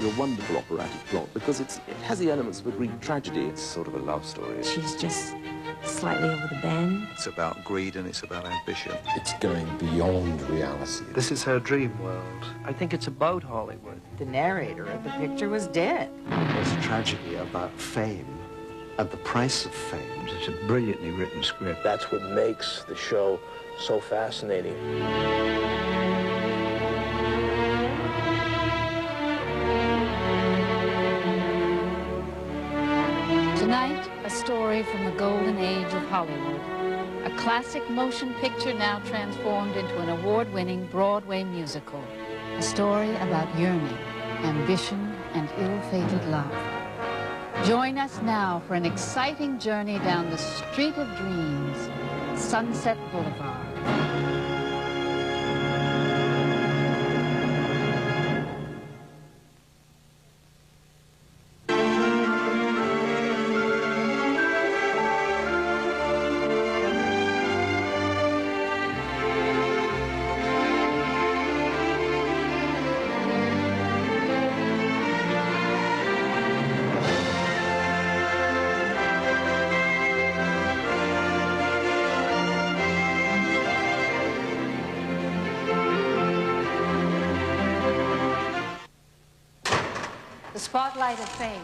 a wonderful operatic plot because it has the elements of a Greek tragedy. It's sort of a love story. She's just slightly over the bend. It's about greed and it's about ambition. It's going beyond reality. This is her dream world. I think it's about Hollywood. The narrator of the picture was dead. It's a tragedy about fame and the price of fame. It's a brilliantly written script. That's what makes the show so fascinating. Tonight, a story from the golden age of Hollywood. A classic motion picture now transformed into an award-winning Broadway musical. A story about yearning, ambition, and ill-fated love. Join us now for an exciting journey down the Street of Dreams, Sunset Boulevard. The spotlight of fame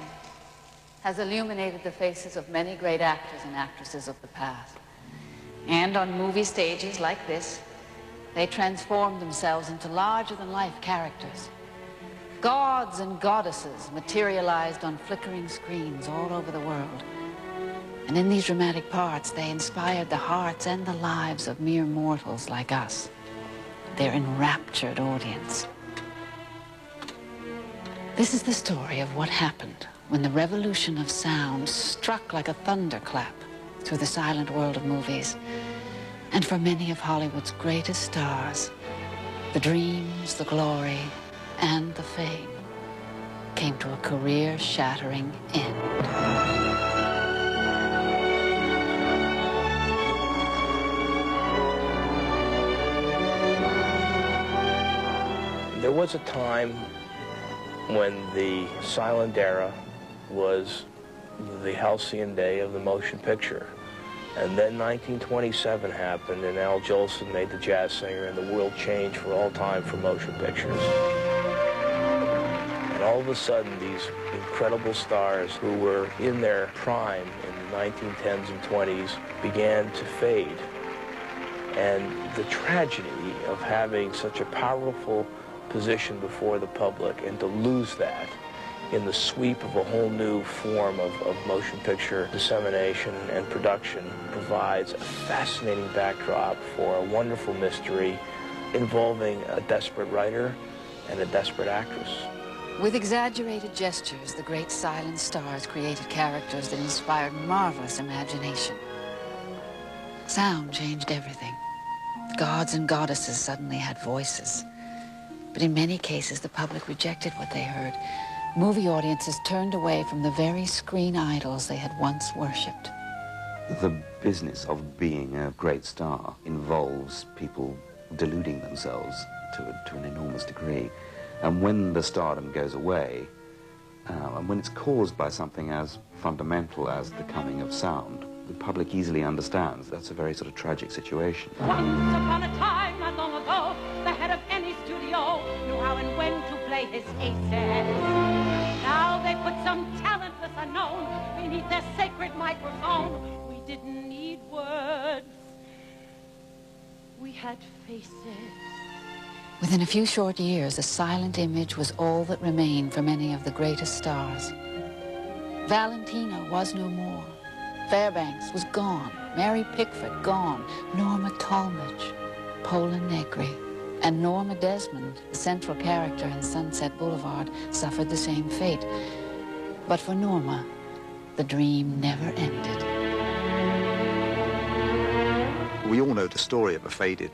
has illuminated the faces of many great actors and actresses of the past. And on movie stages like this, they transformed themselves into larger-than-life characters. Gods and goddesses materialized on flickering screens all over the world. And in these dramatic parts, they inspired the hearts and the lives of mere mortals like us, their enraptured audience. This is the story of what happened when the revolution of sound struck like a thunderclap through the silent world of movies. And for many of Hollywood's greatest stars, the dreams, the glory, and the fame came to a career-shattering end. There was a time when the silent era was the halcyon day of the motion picture. And then 1927 happened, and Al Jolson made The Jazz Singer, and the world changed for all time for motion pictures. And all of a sudden, these incredible stars who were in their prime in the 1910s and 20s began to fade. And the tragedy of having such a powerful position before the public and to lose that in the sweep of a whole new form of motion picture dissemination and production provides a fascinating backdrop for a wonderful mystery involving a desperate writer and a desperate actress. With exaggerated gestures, the great silent stars created characters that inspired marvelous imagination. Sound changed everything. Gods and goddesses suddenly had voices. But in many cases, the public rejected what they heard. Movie audiences turned away from the very screen idols they had once worshipped. The business of being a great star involves people deluding themselves to an enormous degree. And when the stardom goes away, and when it's caused by something as fundamental as the coming of sound, the public easily understands that's a very sort of tragic situation. Once upon a time, not long ago, the head of any studio knew how and when to play his aces. Now they put some talentless unknown beneath their sacred microphone. We didn't need words. We had faces. Within a few short years, a silent image was all that remained for many of the greatest stars. Valentino was no more. Fairbanks was gone. Mary Pickford gone. Norma Talmadge, Pola Negri, and Norma Desmond, the central character in Sunset Boulevard, suffered the same fate. But for Norma, the dream never ended. We all know the story of a faded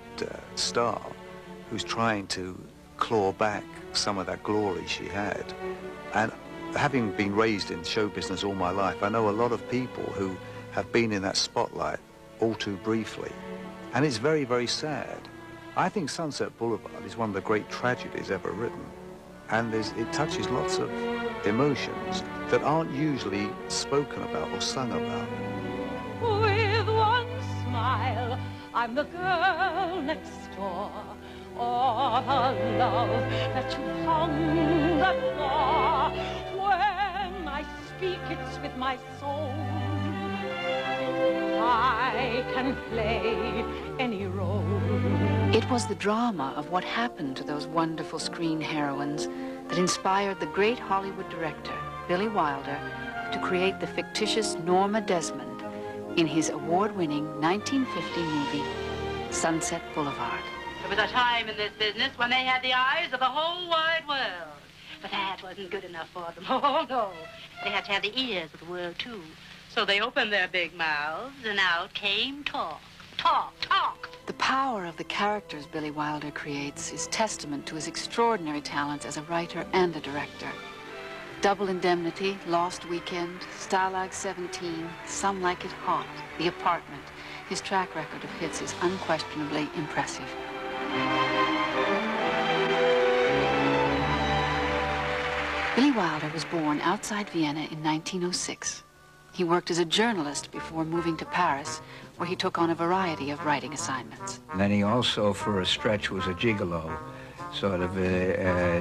star who's trying to claw back some of that glory she had. And having been raised in show business all my life, I know a lot of people who have been in that spotlight all too briefly. And it's very, very sad. I think Sunset Boulevard is one of the great tragedies ever written. And it touches lots of emotions that aren't usually spoken about or sung about. With one smile, I'm the girl next door. Oh, the love that you hungered for. When I speak, it's with my soul. I can play any role. It was the drama of what happened to those wonderful screen heroines that inspired the great Hollywood director, Billy Wilder, to create the fictitious Norma Desmond in his award-winning 1950 movie, Sunset Boulevard. There was a time in this business when they had the eyes of the whole wide world. But that wasn't good enough for them. Oh, no. They had to have the ears of the world, too. So they opened their big mouths, and out came talk. Talk, talk. The power of the characters Billy Wilder creates is testament to his extraordinary talents as a writer and a director. Double Indemnity, Lost Weekend, Stalag 17, Some Like It Hot, The Apartment. His track record of hits is unquestionably impressive. Billy Wilder was born outside Vienna in 1906. He worked as a journalist before moving to Paris, where he took on a variety of writing assignments. And then he also, for a stretch, was a gigolo, sort of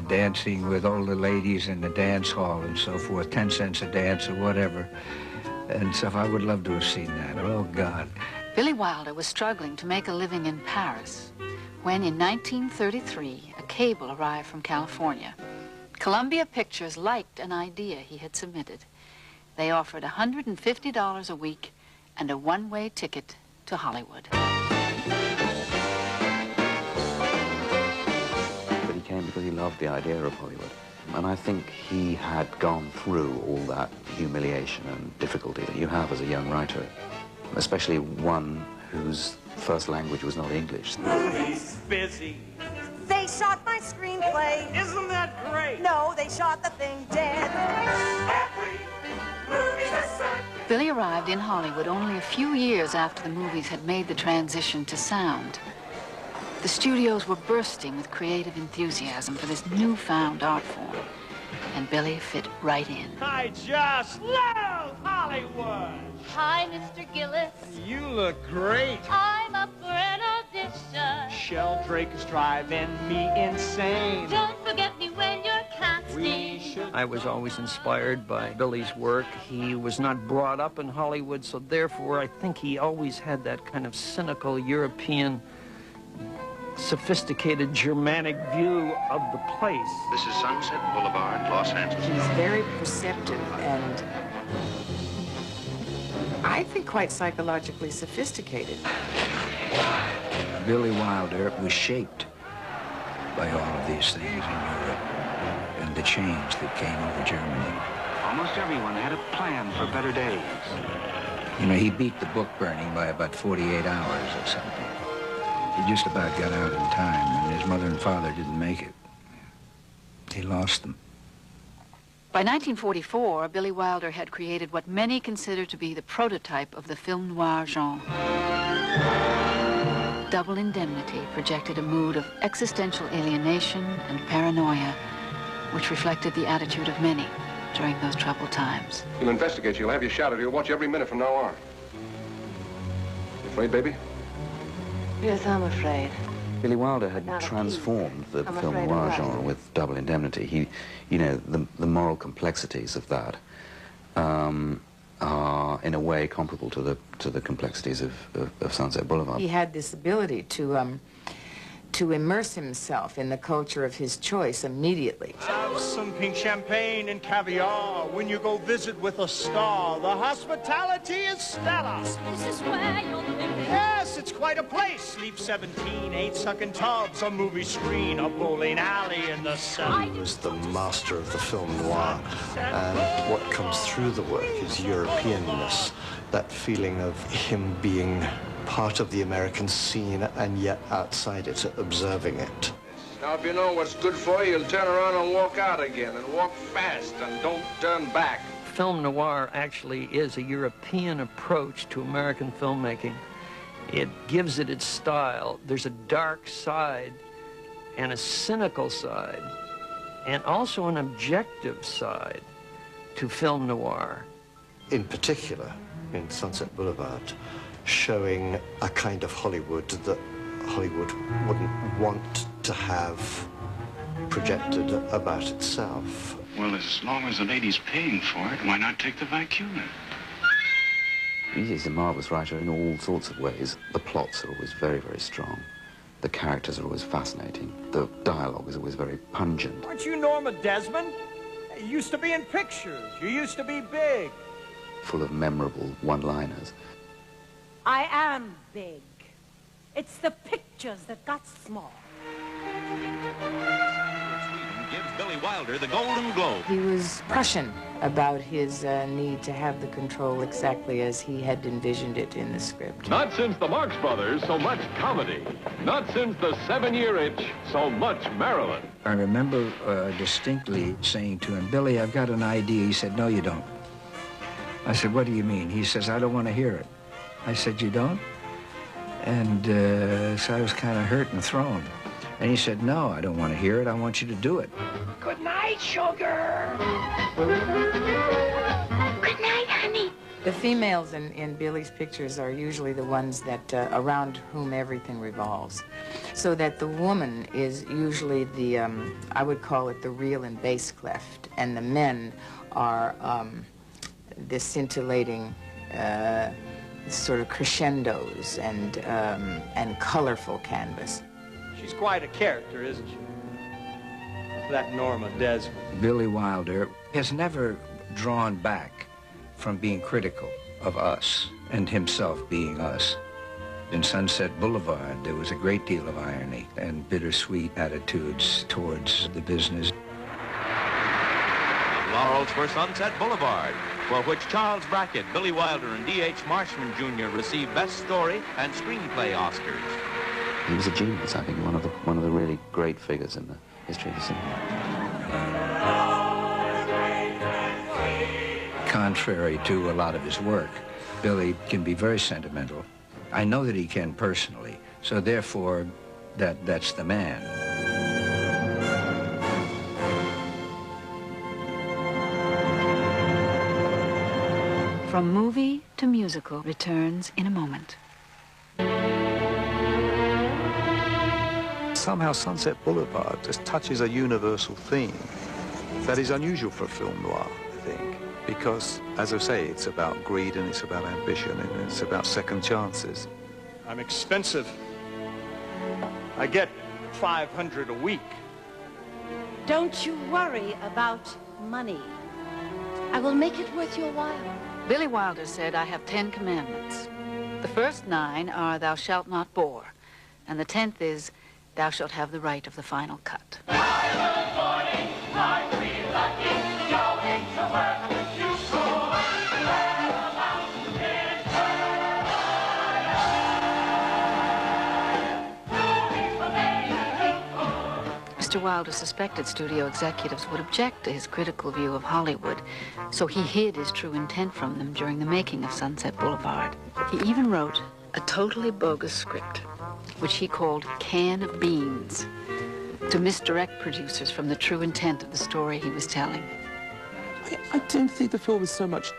dancing with older ladies in the dance hall and so forth, 10 cents a dance or whatever, and stuff. I would love to have seen that. Oh, God. Billy Wilder was struggling to make a living in Paris when, in 1933, a cable arrived from California. Columbia Pictures liked an idea he had submitted. They offered $150 a week and a one-way ticket to Hollywood. But he came because he loved the idea of Hollywood. And I think he had gone through all that humiliation and difficulty that you have as a young writer, especially one whose first language was not English. He's busy. They shot my screenplay. Isn't that great? No, they shot the thing dead. Billy arrived in Hollywood only a few years after the movies had made the transition to sound. The studios were bursting with creative enthusiasm for this newfound art form, and Billy fit right in. I just love Hollywood. Hi, Mr. Gillis. You look great. I'm up for an audition. Sheldrake is driving me insane. Don't forget me when you're casting. I was always inspired by Billy's work. He was not brought up in Hollywood, so therefore I think he always had that kind of cynical European, sophisticated Germanic view of the place. This is Sunset Boulevard, Los Angeles. He's very perceptive and I think quite psychologically sophisticated. Billy Wilder was shaped by all of these things in Europe and the change that came over Germany. Almost everyone had a plan for better days. You know, he beat the book burning by about 48 hours or something. He just about got out in time, and his mother and father didn't make it. He lost them. By 1944, Billy Wilder had created what many consider to be the prototype of the film noir genre. Double Indemnity projected a mood of existential alienation and paranoia, which reflected the attitude of many during those troubled times. You'll investigate. You'll have you shouted. You'll watch every minute from now on. You afraid, baby? Yes, I'm afraid. Billy Wilder had transformed the film noir genre with Double Indemnity. He, you know, the moral complexities of that are in a way comparable to the complexities of Sunset Boulevard. He had this ability to immerse himself in the culture of his choice immediately. Have some pink champagne and caviar when you go visit with a star. The hospitality is stellar. This is where you're living. Yes, it's quite a place. Sleep 17, 8 sucking tubs, a movie screen, a bowling alley in the sun. He was the master of the film noir, and what comes through the work is Europeanness, that feeling of him being part of the American scene and yet outside it, observing it. Now, if you know what's good for you, you'll turn around and walk out again, and walk fast, and don't turn back. Film noir actually is a European approach to American filmmaking. It gives it its style. There's a dark side and a cynical side and also an objective side to film noir. In particular, in Sunset Boulevard, showing a kind of Hollywood that Hollywood wouldn't want to have projected about itself. Well, as long as the lady's paying for it, why not take the vicuna? He's a marvelous writer in all sorts of ways. The plots are always very, very strong. The characters are always fascinating. The dialogue is always very pungent. Aren't you Norma Desmond? You used to be in pictures. You used to be big. Full of memorable one-liners. I am big. It's the pictures that got small. Gives Billy Wilder the Golden Globe. He was Prussian about his need to have the control exactly as he had envisioned it in the script. Not since the Marx Brothers, so much comedy. Not since the 7-Year Itch, so much Maryland. I remember distinctly saying to him, Billy, I've got an idea. He said, no, you don't. I said, what do you mean? He says, I don't want to hear it. I said, you don't? And so I was kind of hurt and thrown. And he said, no, I don't want to hear it. I want you to do it. Good night, sugar. Good night, honey. The females in Billy's pictures are usually the ones that around whom everything revolves. So that the woman is usually the, I would call it the real and bass clef. And the men are the scintillating sort of crescendos and colorful canvas. She's quite a character, isn't she? That Norma Desmond. Billy Wilder has never drawn back from being critical of us and himself being us. In Sunset Boulevard, there was a great deal of irony and bittersweet attitudes towards the business. Laurels for Sunset Boulevard, for which Charles Brackett, Billy Wilder, and D.H. Marshman Jr. received Best Story and Screenplay Oscars. He was a genius, I think, one of the really great figures in the history of the cinema. Contrary to a lot of his work, Billy can be very sentimental. I know that he can personally, so therefore, that's the man. From movie to musical returns in a moment. Somehow Sunset Boulevard just touches a universal theme that is unusual for a film noir, I think, because, as I say, it's about greed and it's about ambition and it's about second chances. I'm expensive. I get $500 a week. Don't you worry about money. I will make it worth your while. Billy Wilder said, I have 10 commandments. The first 9 are, thou shalt not bore. And the 10th is, thou shalt have the right of the final cut. Mr. Wilder suspected studio executives would object to his critical view of Hollywood, so he hid his true intent from them during the making of Sunset Boulevard. He even wrote a totally bogus script, which he called Can of Beans, to misdirect producers from the true intent of the story he was telling. I don't think the film is so much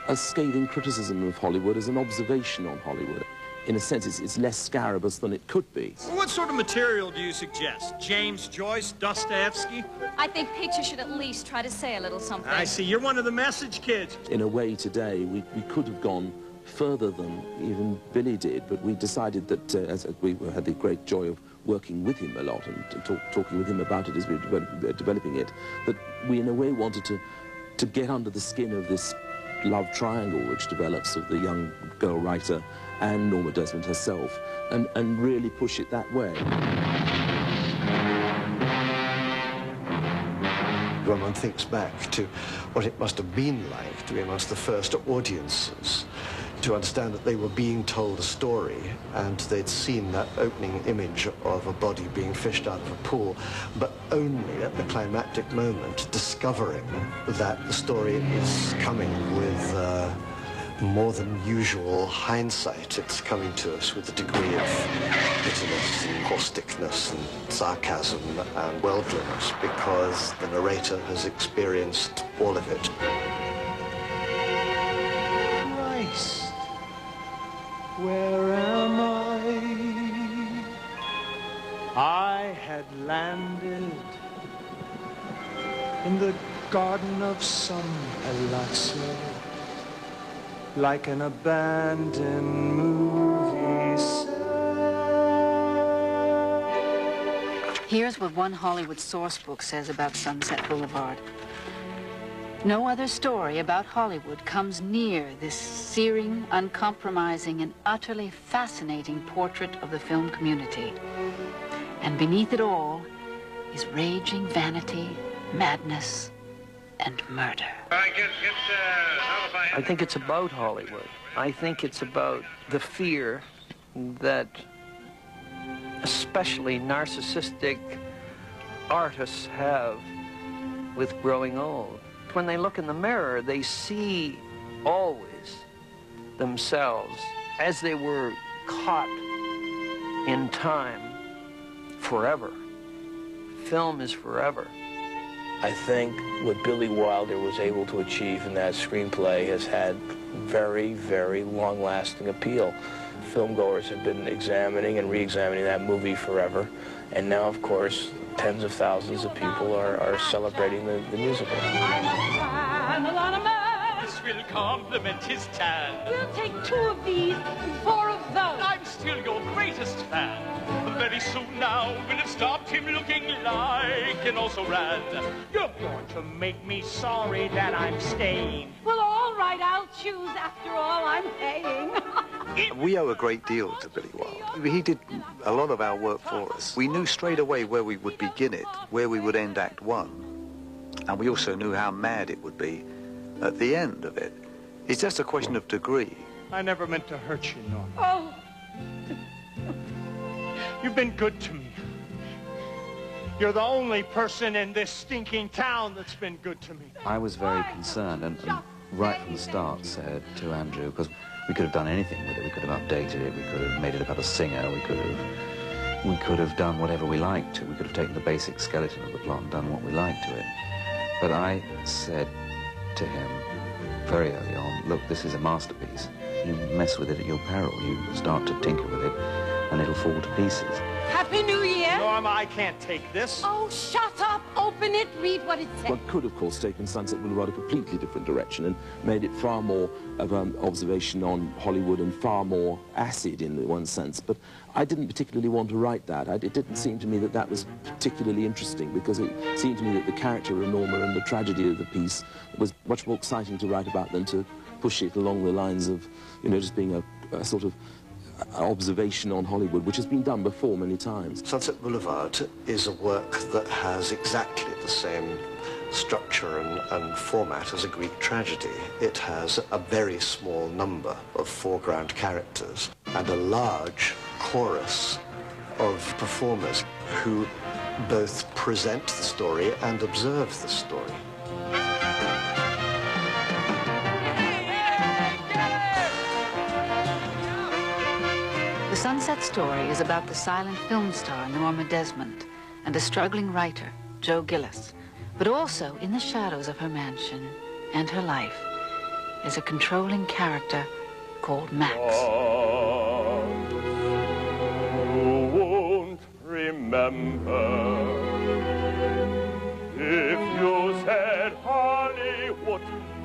a scathing criticism of Hollywood as an observation on Hollywood. In a sense, it's less scarabeus than it could be. Well, what sort of material do you suggest? James Joyce, Dostoevsky? I think pictures should at least try to say a little something. I see. You're one of the message kids. In a way, today, we could have gone further than even Billy did, but we decided that, as we had the great joy of working with him a lot and talking with him about it as we were developing it, that we, in a way, wanted to get under the skin of this love triangle which develops of the young girl writer and Norma Desmond herself, and really push it that way. When one thinks back to what it must have been like to be amongst the first audiences, to understand that they were being told a story and they'd seen that opening image of a body being fished out of a pool, but only at the climactic moment discovering that the story is coming with more than usual hindsight. It's coming to us with a degree of bitterness and causticness and sarcasm and worldliness because the narrator has experienced all of it. Christ, where am I had landed in the garden of some palazzo, like an abandoned movie set. Here's what one Hollywood source book says about Sunset Boulevard. No other story about Hollywood comes near this searing, uncompromising, and utterly fascinating portrait of the film community. And beneath it all is raging vanity, madness, and murder. I think it's about Hollywood. I think it's about the fear that especially narcissistic artists have with growing old. When they look in the mirror, they see always themselves as they were caught in time forever. Film is forever. I think what Billy Wilder was able to achieve in that screenplay has had very, very long-lasting appeal. Filmgoers have been examining and re-examining that movie forever, and now, of course, tens of thousands of people are celebrating the musical. This will compliment his tan. We'll take 2 of these and 4 of those. I'm still your greatest fan. Very soon now we'll have stopped him looking like an also-ran. You're going to make me sorry that I'm staying. Well, all right, I'll choose. After all, I'm paying. We owe a great deal to Billy Wilder. He did a lot of our work for us. We knew straight away where we would begin it, where we would end Act 1. And we also knew how mad it would be at the end of it. It's just a question of degree. I never meant to hurt you, Norma. Oh. You've been good to me. You're the only person in this stinking town that's been good to me. I was very concerned and right from the start said to Andrew, because we could have done anything with it. We could have updated it. We could have made it about a singer. We could have done whatever we liked to. We could have taken the basic skeleton of the plot and done what we liked to it. But I said to him very early on, look, this is a masterpiece. You mess with it at your peril. You start to tinker with it, and it'll fall to pieces. Happy New Year. Norma, I can't take this. Oh, shut up. Open it. Read what it says. One could, of course, taken Sunset Boulevard a completely different direction and made it far more of an observation on Hollywood and far more acid in one sense. But I didn't particularly want to write that. It didn't seem to me that that was particularly interesting because it seemed to me that the character of Norma and the tragedy of the piece was much more exciting to write about than to push it along the lines of, you know, just being a sort of observation on Hollywood, which has been done before many times. Sunset Boulevard is a work that has exactly the same structure and format as a Greek tragedy. It has a very small number of foreground characters and a large chorus of performers who both present the story and observe the story. The Sunset Story is about the silent film star Norma Desmond and a struggling writer, Joe Gillis. But also, in the shadows of her mansion and her life, is a controlling character called Max. You won't remember if you said Hollywood,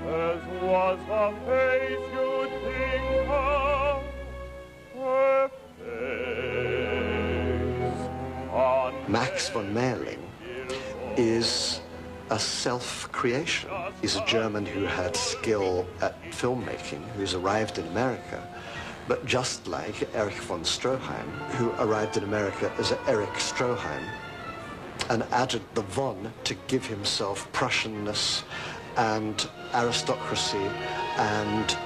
as was a face you'd think of. Her face on Max von Mayerling is a self-creation. He's a German who had skill at filmmaking, who's arrived in America, but just like Erich von Stroheim, who arrived in America as Erich Stroheim, and added the von to give himself Prussianness and aristocracy and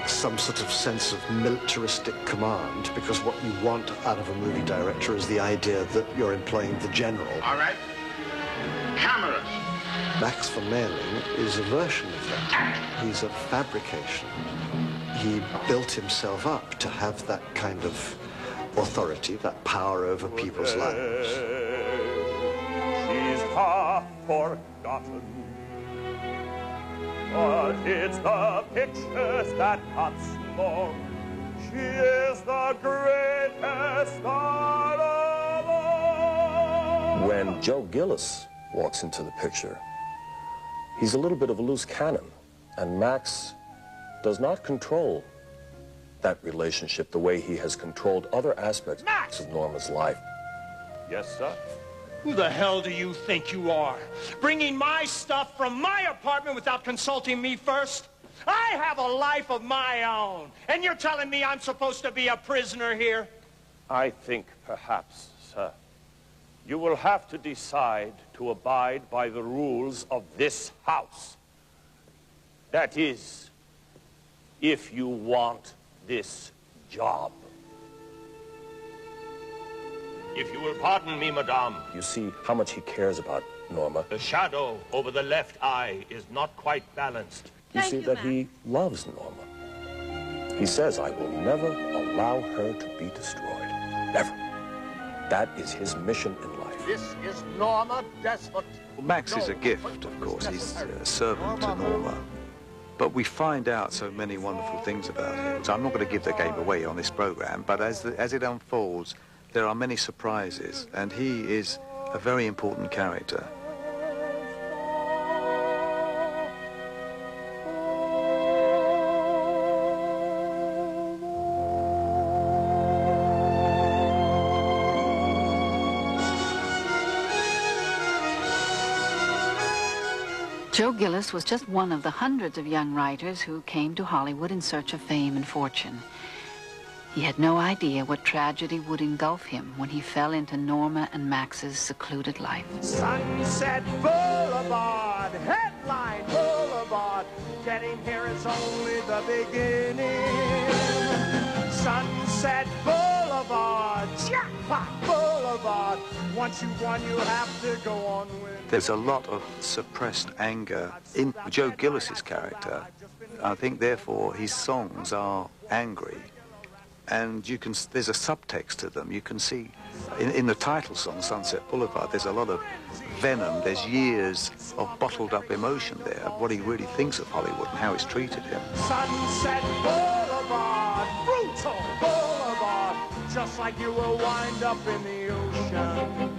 some sort of sense of militaristic command, because what you want out of a movie director is the idea that you're employing the general. All right. Cameras. Max von Mayerling is a version of that. He's a fabrication. He built himself up to have that kind of authority, that power over people's lives. She's half forgotten, but it's the pictures that consume. She is the greatest star of all. When Joe Gillis walks into the picture, he's a little bit of a loose cannon, and Max does not control that relationship the way he has controlled other aspects of Norma's life. Yes, sir? Who the hell do you think you are? Bringing my stuff from my apartment without consulting me first? I have a life of my own, and you're telling me I'm supposed to be a prisoner here? I think perhaps, sir, you will have to decide to abide by the rules of this house. That is, if you want this job. If you will pardon me, madame. You see how much he cares about Norma. The shadow over the left eye is not quite balanced. You see that he loves Norma. He says, I will never allow her to be destroyed. Never. That is his mission in life. This is Norma Desmond. Well, Max is a gift, of course. He's a servant to Norma. But we find out so many wonderful things about him. So I'm not going to give the game away on this program, but as it unfolds, there are many surprises, and he is a very important character. Joe Gillis was just one of the hundreds of young writers who came to Hollywood in search of fame and fortune. He had no idea what tragedy would engulf him when he fell into Norma and Max's secluded life. Sunset Boulevard, headline Boulevard, getting here is only the beginning. Sunset Boulevard, jackpot Boulevard, once you've won you have to go on with. There's a lot of suppressed anger in Joe Gillis's character. I think, therefore, his songs are angry. And there's a subtext to them. You can see in the title song, Sunset Boulevard, there's a lot of venom. There's years of bottled up emotion there, of what he really thinks of Hollywood and how it's treated him. Sunset Boulevard, brutal Boulevard, just like you will wind up in the ocean.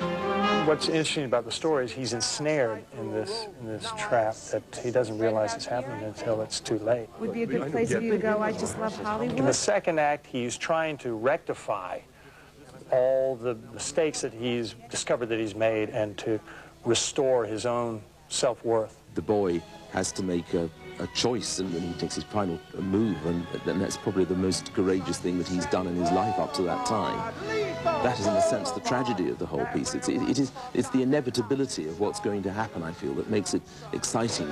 What's interesting about the story is he's ensnared in this trap that he doesn't realize is happening until it's too late. Would be a good place for you to go. I just love Hollywood. In the second act, he's trying to rectify all the mistakes that he's discovered that he's made and to restore his own self-worth. The boy has to make a choice, and when he takes his final move, and that's probably the most courageous thing that he's done in his life up to that time. That is, in a sense, the tragedy of the whole piece. It's the inevitability of what's going to happen, I feel, that makes it exciting.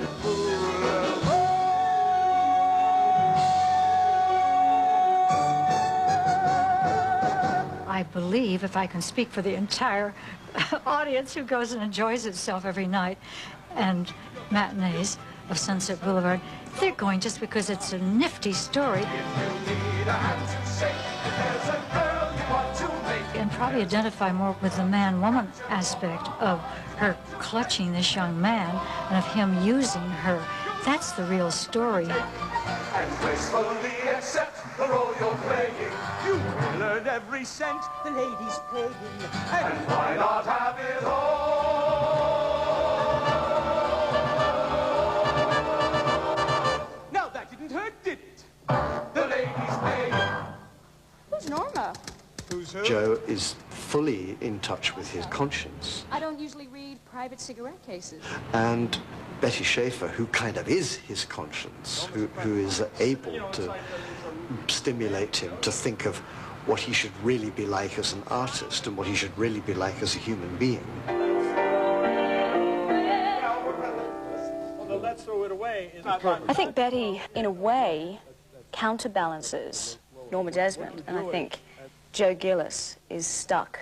I believe, if I can speak for the entire audience who goes and enjoys itself every night, and matinees of Sunset Boulevard, they're going just because it's a nifty story. And probably identify more with the man-woman aspect of her clutching this young man and of him using her. That's the real story. And gracefully accept the role you're playing. You learned every cent the lady's paying. And why not have it all? Now that didn't hurt, did it? The lady's paying. Who's Norma? Who's who? Joe is fully in touch with his conscience. I don't usually read private cigarette cases. And Betty Schaefer, who kind of is his conscience, who is able to stimulate him to think of what he should really be like as an artist and what he should really be like as a human being. Let's throw it away. I think Betty, in a way, counterbalances Norma Desmond, and I think Joe Gillis is stuck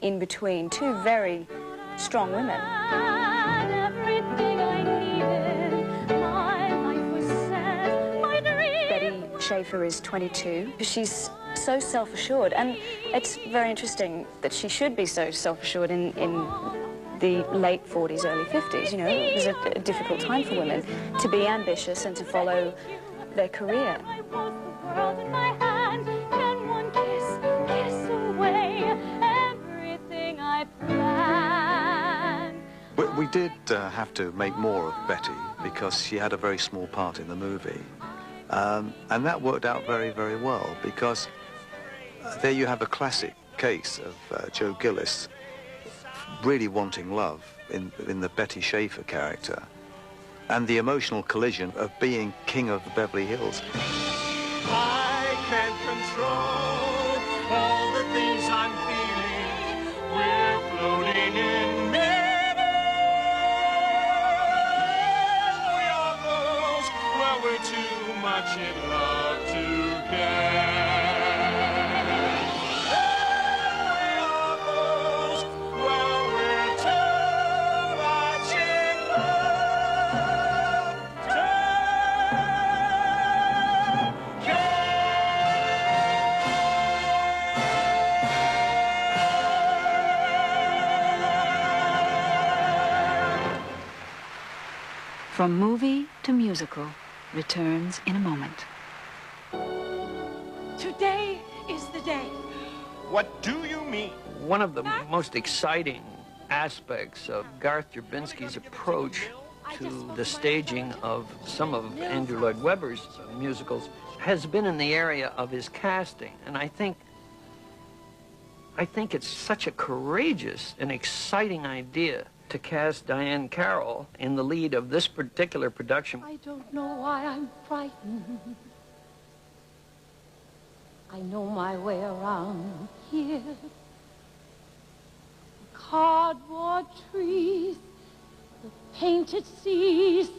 in between two very strong women. Everything I Schaefer is 22. She's so self-assured, and it's very interesting that she should be so self-assured in the late 40s, early 50s. You know, it was a difficult time for women to be ambitious and to follow their career. We did have to make more of Betty because she had a very small part in the movie. And that worked out very, very well because there you have a classic case of Joe Gillis really wanting love in the Betty Schaefer character and the emotional collision of being king of the Beverly Hills. I can't control all the things I'm feeling. We're floating in midair. We are those, well, we're too much in love to care. From movie to musical returns in a moment. Today is the day. What do you mean? One of the most exciting aspects of Garth Drabinsky's approach to the staging of some of Andrew Lloyd Webber's musicals has been in the area of his casting. And I think it's such a courageous and exciting idea to cast Diahann Carroll in the lead of this particular production. I don't know why I'm frightened. I know my way around here. The cardboard trees, the painted seas,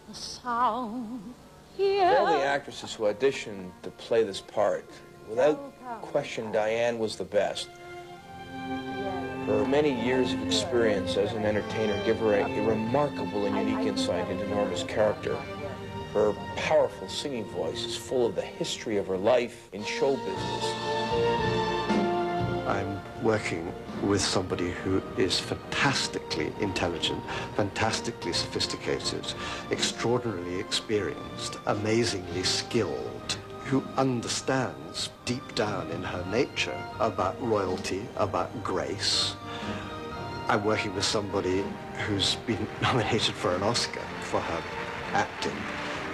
the sound here. Of all the actresses who auditioned to play this part, without question, Diahann was the best. Her many years of experience as an entertainer give her a remarkable and unique insight into Norma's character. Her powerful singing voice is full of the history of her life in show business. I'm working with somebody who is fantastically intelligent, fantastically sophisticated, extraordinarily experienced, amazingly skilled, who understands deep down in her nature about royalty, about grace. I'm working with somebody who's been nominated for an Oscar for her acting.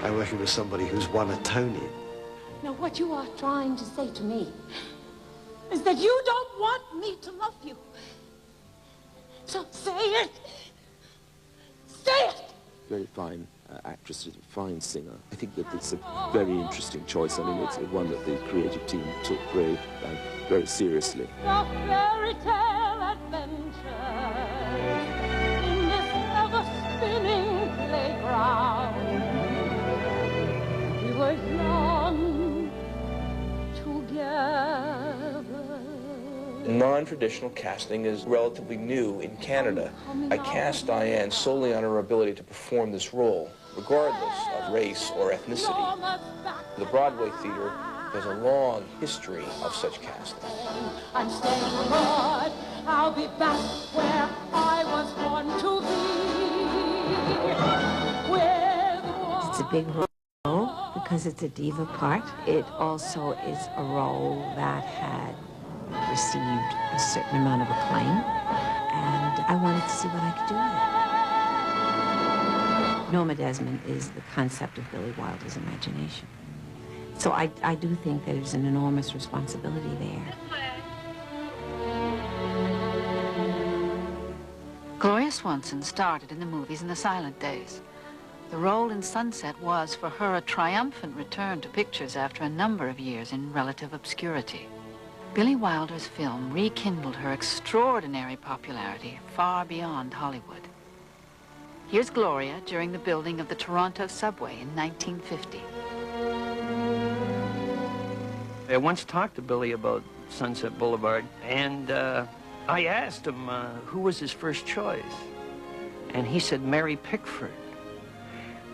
I'm working with somebody who's won a Tony. Now, what you are trying to say to me is that you don't want me to love you. So say it. Say it. Very fine actress, a fine singer. I think that it's a very interesting choice. I mean, it's one that the creative team took very seriously. The fairy tale adventure in this ever-spinning playground. We were young together. Non-traditional casting is relatively new in Canada. I cast Diahann solely on her ability to perform this role, regardless of race or ethnicity. The Broadway theater has a long history of such casting. I'm staying abroad. I'll be back where I was born to be. It's a big role because it's a diva part. It also is a role that had received a certain amount of acclaim, and I wanted to see what I could do with it. Norma Desmond is the concept of Billy Wilder's imagination. So I do think that there's an enormous responsibility there. Gloria Swanson started in the movies in the silent days. The role in Sunset was, for her, a triumphant return to pictures after a number of years in relative obscurity. Billy Wilder's film rekindled her extraordinary popularity far beyond Hollywood. Here's Gloria during the building of the Toronto subway in 1950. I once talked to Billy about Sunset Boulevard, and I asked him who was his first choice. And he said Mary Pickford.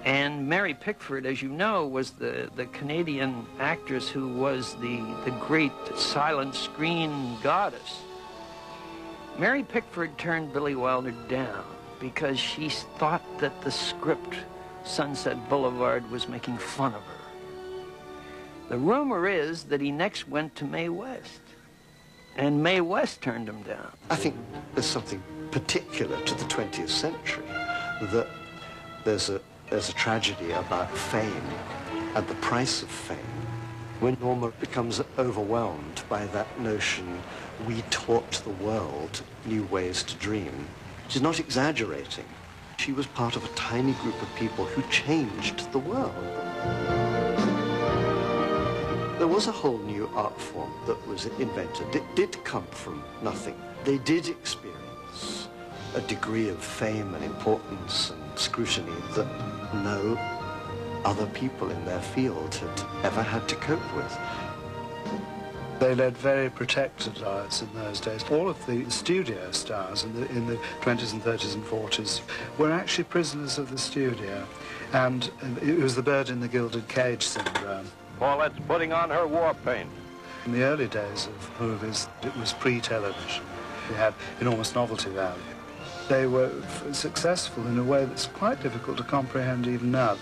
And Mary Pickford, as you know, was the Canadian actress who was the great silent screen goddess. Mary Pickford turned Billy Wilder down because she thought that the script, Sunset Boulevard, was making fun of her. The rumor is that he next went to Mae West, and Mae West turned him down. I think there's something particular to the 20th century, that there's a tragedy about fame and the price of fame. When Norma becomes overwhelmed by that notion, we taught the world new ways to dream, she's not exaggerating. She was part of a tiny group of people who changed the world. There was a whole new art form that was invented. It did come from nothing. They did experience a degree of fame and importance and scrutiny that no other people in their field had ever had to cope with. They led very protected lives in those days. All of the studio stars in the 20s and 30s and 40s were actually prisoners of the studio, and it was the bird in the gilded cage syndrome. Paulette's putting on her war paint. In the early days of movies, it was pre-television. It had enormous novelty value. They were successful in a way that's quite difficult to comprehend even now.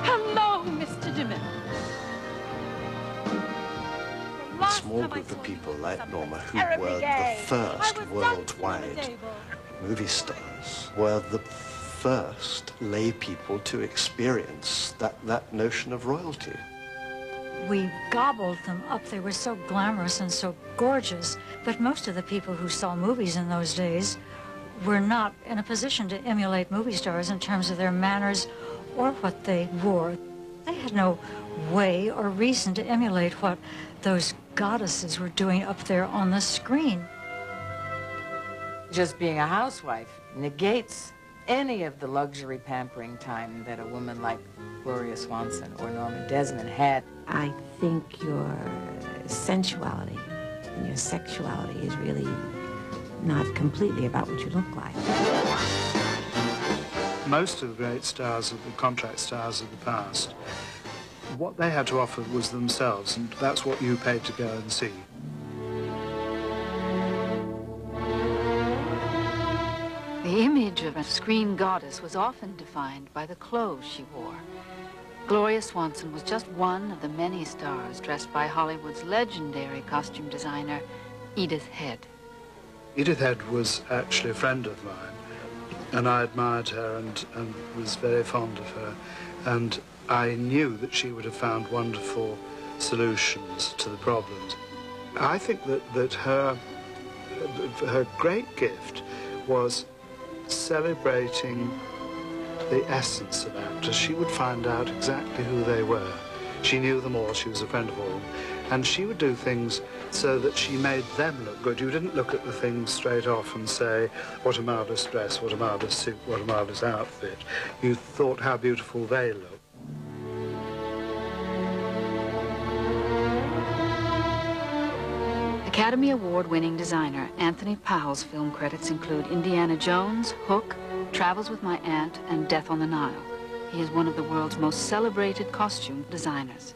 Hello, Mr. DeMille. A small group of people like Norma, who were the first worldwide movie stars, were the first lay people to experience that notion of royalty. We gobbled them up. They were so glamorous and so gorgeous. But most of the people who saw movies in those days were not in a position to emulate movie stars in terms of their manners or what they wore. They had no way or reason to emulate what those goddesses were doing up there on the screen. Just being a housewife negates any of the luxury pampering time that a woman like Gloria Swanson or Norma Desmond had. I think your sensuality and your sexuality is really not completely about what you look like. Most of the great stars, of the contract stars of the past, what they had to offer was themselves, and that's what you paid to go and see. The image of a screen goddess was often defined by the clothes she wore. Gloria Swanson was just one of the many stars dressed by Hollywood's legendary costume designer, Edith Head. Edith Head was actually a friend of mine, and I admired her and was very fond of her. And I knew that she would have found wonderful solutions to the problems. I think that her great gift was celebrating the essence of actors. She would find out exactly who they were. She knew them all, she was a friend of all, and she would do things so that she made them look good. You didn't look at the things straight off and say, what a marvellous dress, what a marvellous suit, what a marvellous outfit. You thought how beautiful they looked. Academy Award-winning designer Anthony Powell's film credits include Indiana Jones, Hook, Travels with My Aunt, and Death on the Nile. He is one of the world's most celebrated costume designers.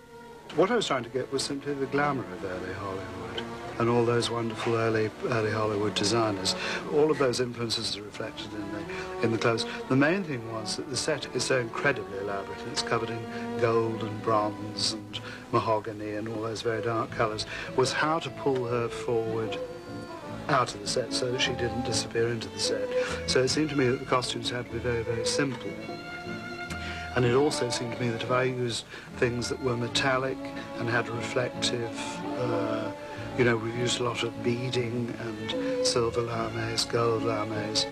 What I was trying to get was simply the glamour of early Hollywood and all those wonderful early Hollywood designers. All of those influences are reflected in the clothes. The main thing was that the set is so incredibly elaborate. It's covered in gold and bronze and mahogany and all those very dark colours, was how to pull her forward out of the set so that she didn't disappear into the set. So it seemed to me that the costumes had to be very, very simple. And it also seemed to me that if I used things that were metallic and had reflective, you know, we used a lot of beading and silver lames, gold lames,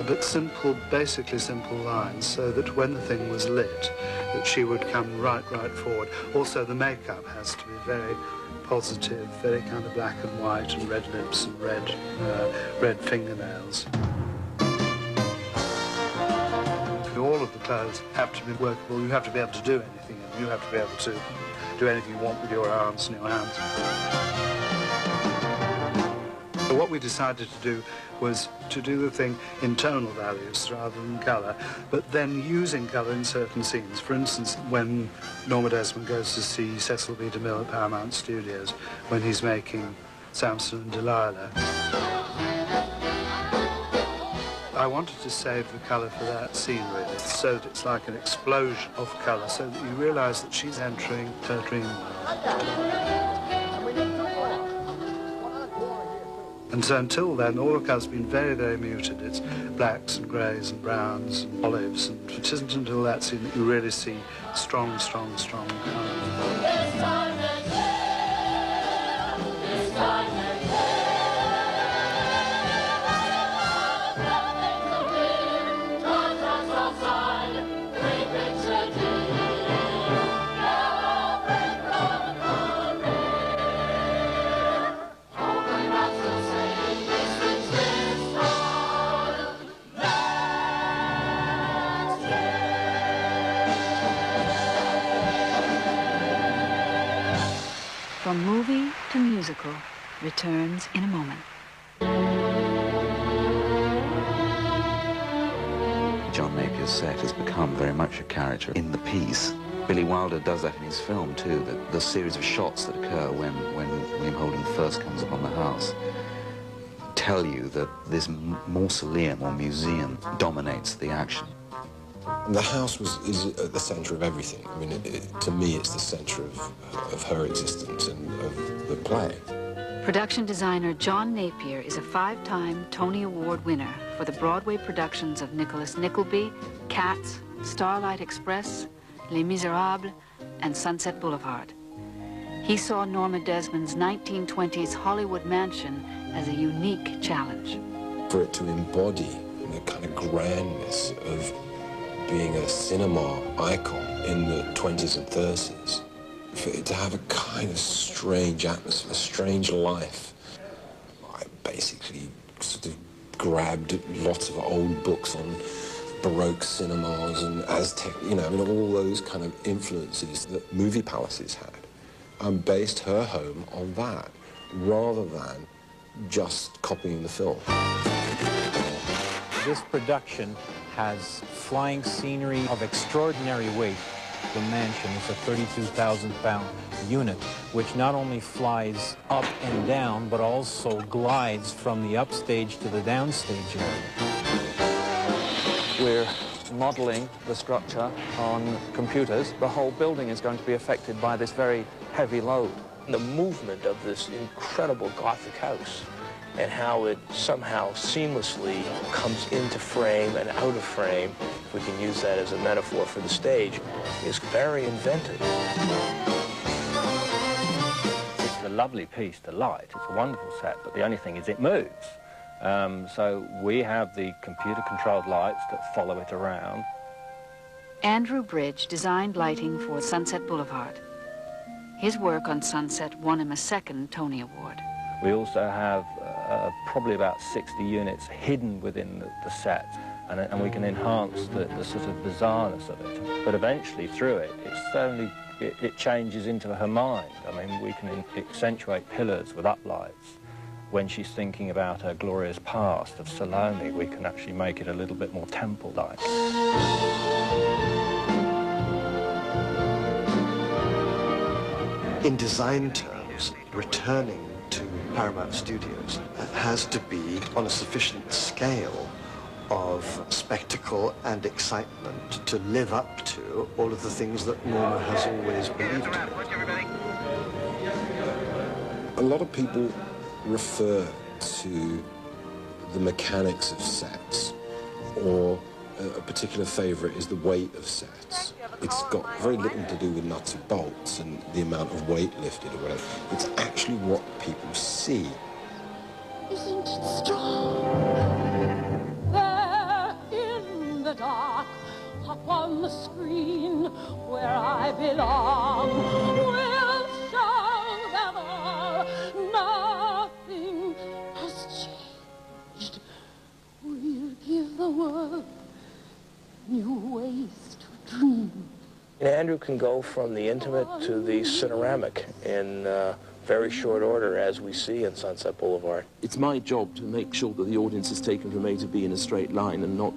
but simple, basically simple lines, so that when the thing was lit, that she would come right forward. Also, the makeup has to be very positive, very kind of black and white and red lips and red fingernails. All of the clothes have to be workable. You have to be able to do anything. You have to be able to do anything you want with your arms and your hands. But what we decided to do was to do the thing in tonal values rather than colour, but then using colour in certain scenes. For instance, when Norma Desmond goes to see Cecil B. DeMille at Paramount Studios, when he's making Samson and Delilah. I wanted to save the colour for that scene, really, so that it's like an explosion of colour, so that you realise that she's entering her dream world. And so until then, all the colour's been very, very muted. It's blacks and greys and browns and olives, and it isn't until that scene that you really see strong, strong, strong colour. From movie to musical returns in a moment. John Napier's set has become very much a character in the piece. Billy Wilder does that in his film too, the series of shots that occur when William Holden first comes upon the house tell you that this mausoleum or museum dominates the action. The house is at the centre of everything. I mean, to me, it's the centre of her existence and of the play. Production designer John Napier is a 5-time Tony Award winner for the Broadway productions of Nicholas Nickleby, Cats, Starlight Express, Les Miserables, and Sunset Boulevard. He saw Norma Desmond's 1920s Hollywood mansion as a unique challenge. For it to embody the kind of grandness of being a cinema icon in the 20s and 30s, for it to have a kind of strange atmosphere, a strange life. I basically sort of grabbed lots of old books on Baroque cinemas and Aztec, you know, I mean, all those kind of influences that movie palaces had, and based her home on that, rather than just copying the film. This production has flying scenery of extraordinary weight. The mansion is a 32,000-pound unit, which not only flies up and down, but also glides from the upstage to the downstage area. We're modeling the structure on computers. The whole building is going to be affected by this very heavy load. The movement of this incredible Gothic house and how it somehow seamlessly comes into frame and out of frame, if we can use that as a metaphor for the stage, is very inventive. It's a lovely piece to light. It's a wonderful set, but the only thing is it moves. So we have the computer-controlled lights that follow it around. Andrew Bridge designed lighting for Sunset Boulevard. His work on Sunset won him a 2nd Tony Award. We also have probably about 60 units hidden within the set, and we can enhance the sort of bizarreness of it. But eventually, through it, it changes into her mind. I mean, we can accentuate pillars with uplights. When she's thinking about her glorious past of Salome, we can actually make it a little bit more temple-like. In design terms, returning to Paramount Studios has to be on a sufficient scale of spectacle and excitement to live up to all of the things that Norma has always believed in. A lot of people refer to the mechanics of sets, or a particular favourite is the weight of sets. It's got very little to do with nuts and bolts and the amount of weight lifted or whatever. It's actually what people see. Isn't it strong? There in the dark, up on the screen, where I belong, we'll show them all. Nothing has changed. We'll give the world new ways to dream. And Andrew can go from the intimate to the cineramic in very short order, as we see in Sunset Boulevard. It's my job to make sure that the audience is taken from A to B in a straight line and not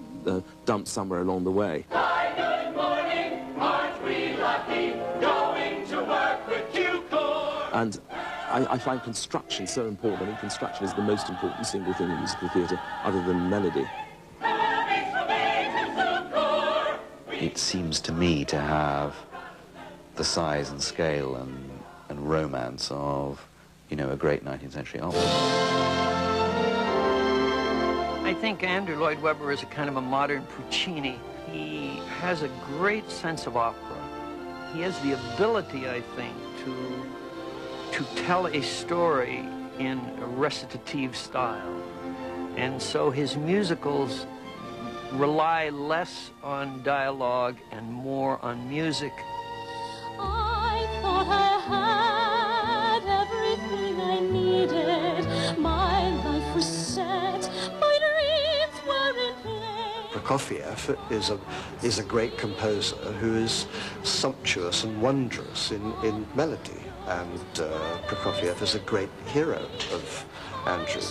dumped somewhere along the way. Good morning, aren't we lucky, going to work with Q-Corps? And I find construction so important. I think construction is the most important single thing in musical theatre, other than melody. It seems to me to have the size and scale and romance of, you know, a great 19th century opera. I think Andrew Lloyd Webber is a kind of a modern Puccini. He has a great sense of opera. He has the ability, I think, to tell a story in a recitative style. And so his musicals rely less on dialogue and more on music. I thought I had everything I needed. My life was set, my dreams were in play. Prokofiev is a great composer who is sumptuous and wondrous in melody. And Prokofiev is a great hero of Andrew,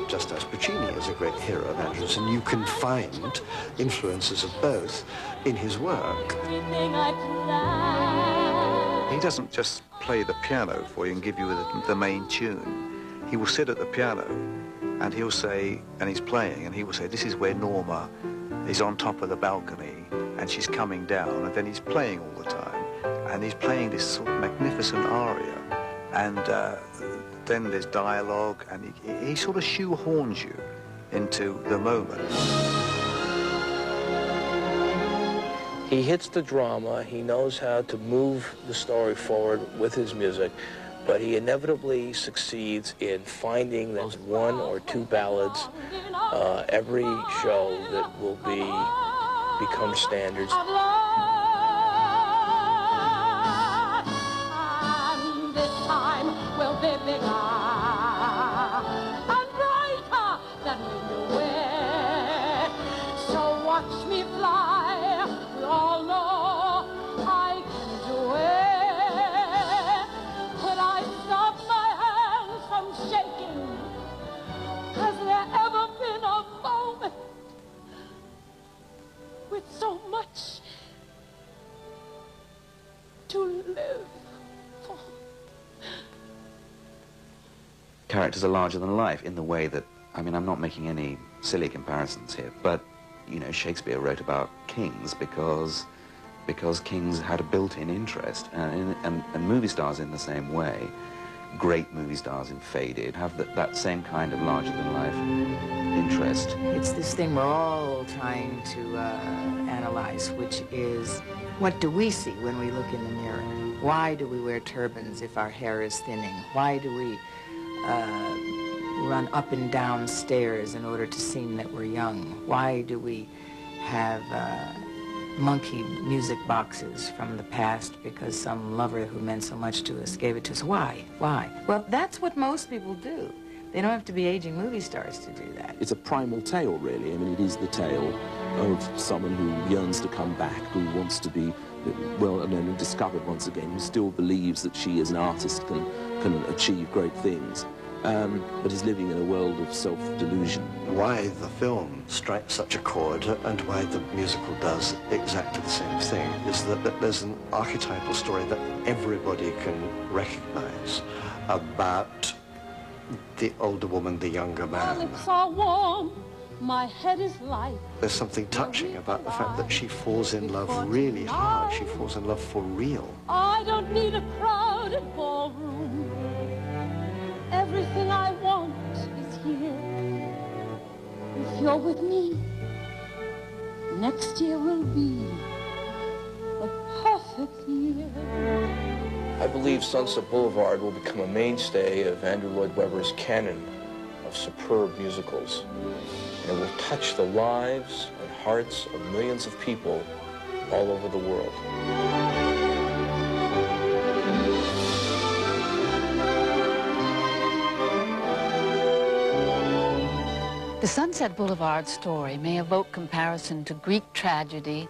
just as Puccini is a great hero of Andrew's, and you can find influences of both in his work. He doesn't just play the piano for you and give you the main tune. He will sit at the piano and he'll say, and he's playing, and he will say, this is where Norma is on top of the balcony and she's coming down, and then he's playing all the time. And he's playing this sort of magnificent aria, and then there's dialogue, and he sort of shoehorns you into the moment. He hits the drama, he knows how to move the story forward with his music, but he inevitably succeeds in finding those one or two ballads every show that will become standards. So much to live for. Characters are larger than life in the way that, I mean, I'm not making any silly comparisons here, but, you know, Shakespeare wrote about kings because kings had a built-in interest, and movie stars in the same way. Great movie stars in Faded have that same kind of larger-than-life interest. It's this thing we're all trying to analyze, which is, what do we see when we look in the mirror? Why do we wear turbans if our hair is thinning? Why do we run up and down stairs in order to seem that we're young? Why do we have monkey music boxes from the past because some lover who meant so much to us gave it to us? Why? Why? Well, that's what most people do. They don't have to be aging movie stars to do that. It's a primal tale, really. I mean, it is the tale of someone who yearns to come back, who wants to be well known and discovered once again, who still believes that she as an artist can achieve great things, but is living in a world of self-delusion. Why the film strikes such a chord and why the musical does exactly the same thing is that there's an archetypal story that everybody can recognize about the older woman, the younger My man. lips are warm, my head is light. There's something touching about the fact that she falls in love really hard. She falls in love for real. I don't need a crowded ballroom. Everything I want is here. If you're with me, next year will be a perfect year. I believe Sunset Boulevard will become a mainstay of Andrew Lloyd Webber's canon of superb musicals. And it will touch the lives and hearts of millions of people all over the world. The Sunset Boulevard story may evoke comparison to Greek tragedy,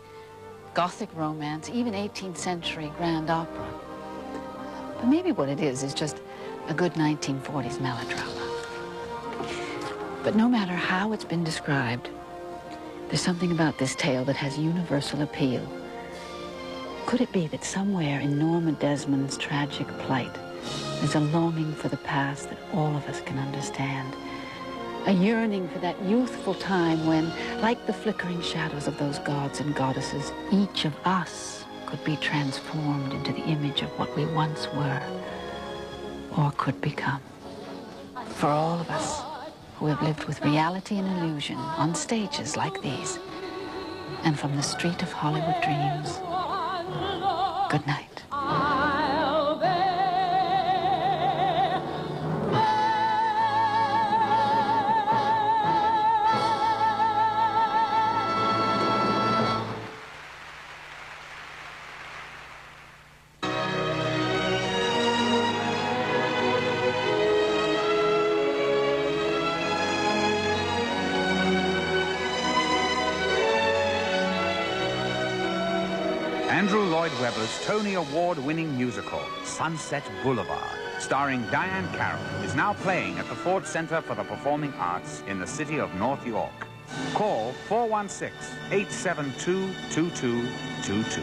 Gothic romance, even 18th century grand opera. But maybe what it is just a good 1940s melodrama. But no matter how it's been described, there's something about this tale that has universal appeal. Could it be that somewhere in Norma Desmond's tragic plight, there's a longing for the past that all of us can understand? A yearning for that youthful time when, like the flickering shadows of those gods and goddesses, each of us could be transformed into the image of what we once were or could become. For all of us who have lived with reality and illusion on stages like these, and from the street of Hollywood dreams, good night. Andrew Lloyd Webber's Tony Award-winning musical, Sunset Boulevard, starring Diahann Carroll, is now playing at the Ford Center for the Performing Arts in the city of North York. Call 416-872-2222.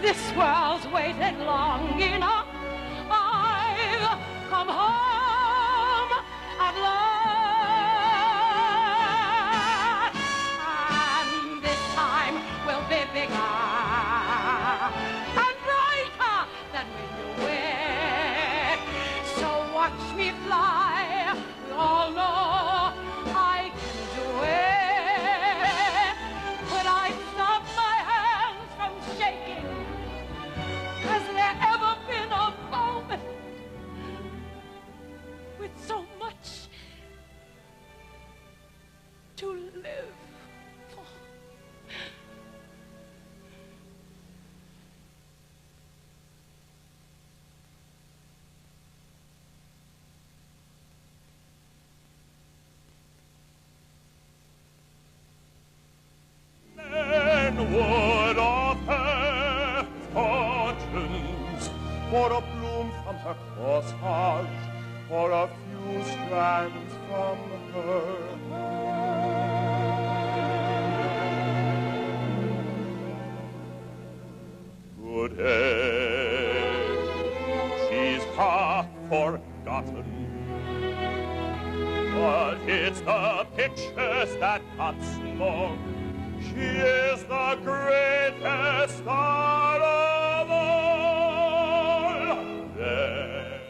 This world's waited long enough. I've come home at last. And this time will be bigger and brighter than when you were. So watch me fly. We all know I can do it. When I stop my hands from shaking, has there ever been a moment with so much to live for? Men would offer fortunes for a bloom from her corsage, for a few strands from her hair. Good day, she's half forgotten, but it's the pictures that cut smoke. She is the greatest star of all. There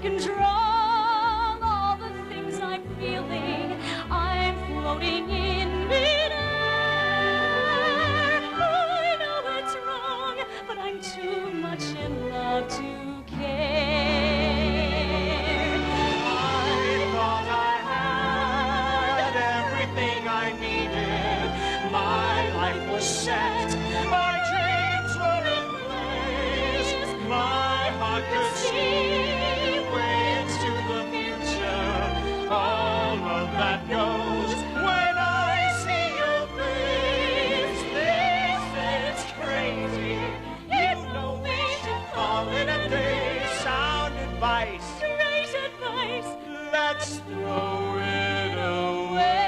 control all the things I'm feeling. I'm floating in midair. I know it's wrong, but I'm too much in love to care. I thought I had everything I needed. My life was set. My dreams were in place. My heart could see way into the future. All of that goes when I see your face. This is crazy. You know we should call it a day. Sound advice. Great advice. Let's throw it away.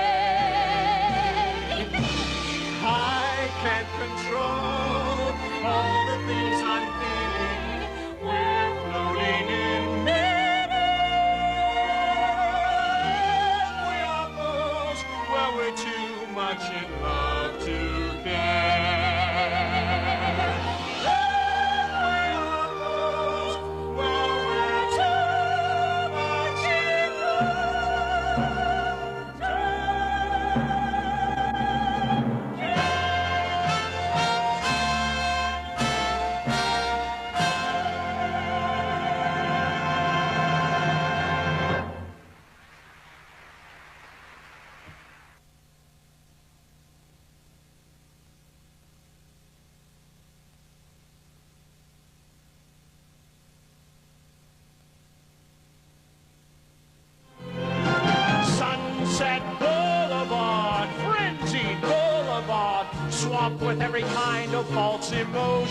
I can't control all the things I'm feeling. We're floating in midair. We are fools. Well, we're too much in love to care. We are fools. Well, we're too much in love to Sunset Boulevard, frenzied boulevard, swamped with every kind of false emotion.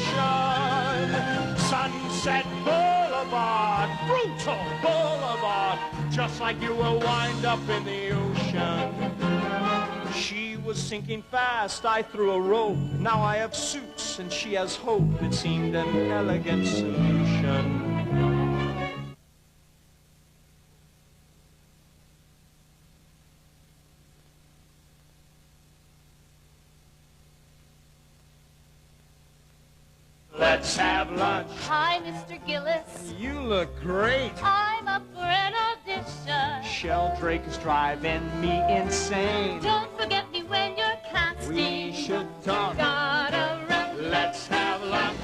Sunset Boulevard, brutal boulevard, just like you will wind up in the ocean. She was sinking fast, I threw a rope. Now I have suits and she has hope. It seemed an elegant solution. Let's have lunch. Hi, Mr. Gillis. You look great. I'm up for an audition. Sheldrake is driving me insane. Don't forget me when you're casting. We should talk. Gotta run. Let's have lunch.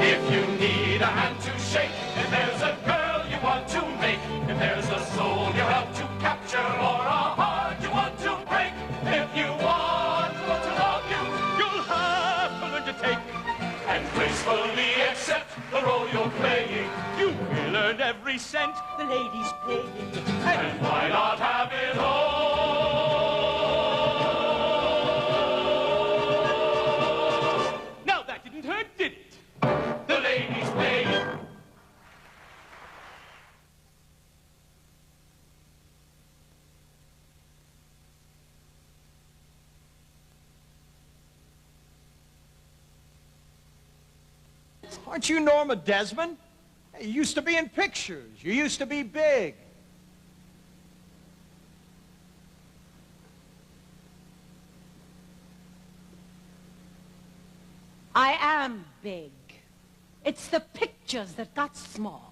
If you need a hand to shake, if there's a girl you want to make, if there's a soul you're out to capture or a heart you want to break, if you want to love you, you'll have to learn to take and gracefully accept the role you're playing. You will earn every cent the lady's paying, and why not have it all? Now that didn't hurt, did it? The lady's paying. Aren't you Norma Desmond? You used to be in pictures. You used to be big. I am big. It's the pictures that got small.